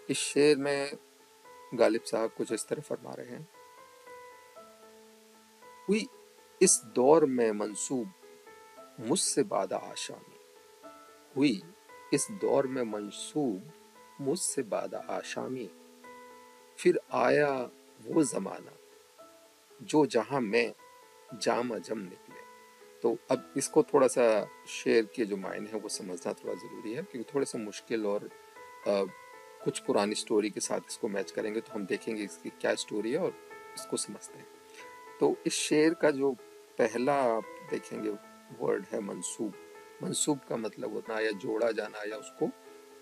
इस शेर में गालिब साहब कुछ इस तरह फरमा रहे हैं, हुई इस दौर में मंसूब मुझसे बादा आशामी, हुई इस दौर में मंसूब मुझसे बादा आशामी, फिर आया वो जमाना जो जहां मैं जाम अजम निकले। तो अब इसको थोड़ा सा शेर के जो मायने हैं वो समझना थोड़ा ज़रूरी है, क्योंकि थोड़े से मुश्किल और अ, कुछ पुरानी स्टोरी के साथ इसको मैच करेंगे तो हम देखेंगे इसकी क्या स्टोरी है और इसको समझते हैं। तो इस शेर का जो पहला आप देखेंगे वर्ड है मंसूब। मंसूब का मतलब होता है या जोड़ा जाना या उसको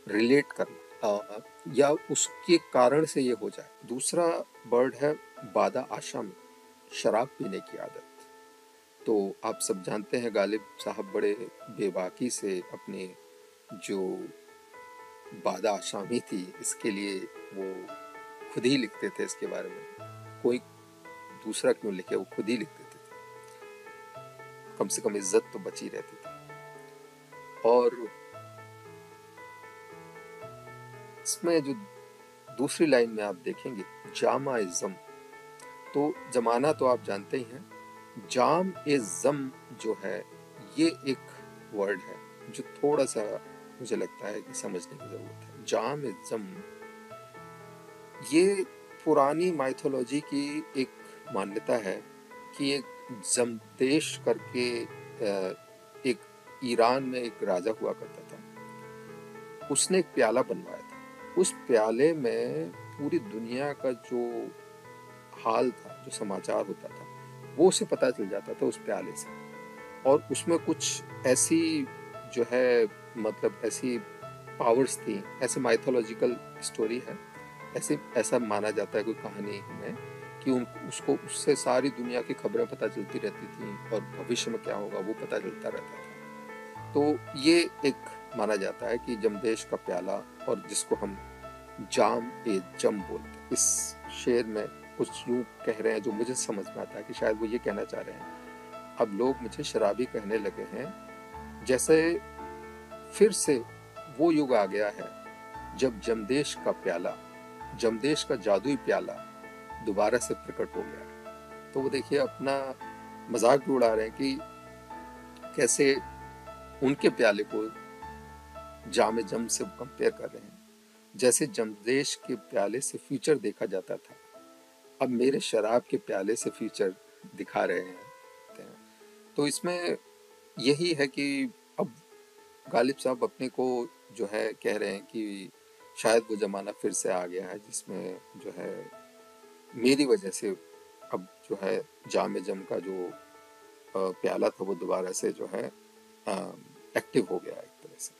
रिलेट करना, या उसके कारण से ये हो जाए। दूसरा वर्ड है बादा आशम, शराब पीने की आदत। तो आप सब जानते हैं गालिब साहब बड़े बेबाकी से अपने जो बादा आशामी थी इसके लिए वो खुद ही लिखते थे, इसके बारे में कोई दूसरा क्यों लिखे, वो खुद ही लिख देते थे, कम से कम इज्जत तो बची रहती थी। और इसमें जो दूसरी लाइन में आप देखेंगे जामा इज़म, तो जमाना तो आप जानते ही हैं, जाम ए जम जो है ये एक वर्ड है जो थोड़ा सा मुझे लगता है कि समझने की जरूरत है। जाम ए जम ये पुरानी माइथोलॉजी की एक मान्यता है कि एक जमदेश करके एक ईरान में एक राजा हुआ करता था, उसने एक प्याला बनवाया था। उस प्याले में पूरी दुनिया का जो हाल था, जो समाचार होता था, वो उसे पता चल जाता था उस प्याले से। और उसमें कुछ ऐसी जो है मतलब ऐसी पावर्स थी, ऐसे माइथोलॉजिकल स्टोरी है, ऐसे ऐसा माना जाता है कोई कहानी में कि उसको उससे सारी दुनिया की खबरें पता चलती रहती थी और भविष्य में क्या होगा वो पता चलता रहता था। तो ये एक माना जाता है कि जमदेश का प्याला, और जिसको हम जाम ए जम बोलते हैं। इस शेर में कुछ यूं कह रहे हैं जो मुझे समझ में आता है कि शायद वो ये कहना चाह रहे हैं, अब लोग मुझे शराबी कहने लगे हैं, जैसे फिर से वो युग आ गया है जब जमदेश का प्याला, जमदेश का जादुई प्याला दोबारा से प्रकट हो गया है। तो वो देखिए अपना मजाक भी उड़ा रहे हैं कि कैसे उनके प्याले को जाम जम से कंपेयर कर रहे हैं, जैसे जमदेश के प्याले से फ्यूचर देखा जाता था, अब मेरे शराब के प्याले से फ्यूचर दिखा रहे हैं। तो इसमें यही है कि अब गालिब साहब अपने को जो है कह रहे हैं कि शायद वो ज़माना फिर से आ गया है जिसमें जो है मेरी वजह से अब जो है जाम जम का जो प्याला था वो दोबारा से जो है एक्टिव हो गया है एक तरह से।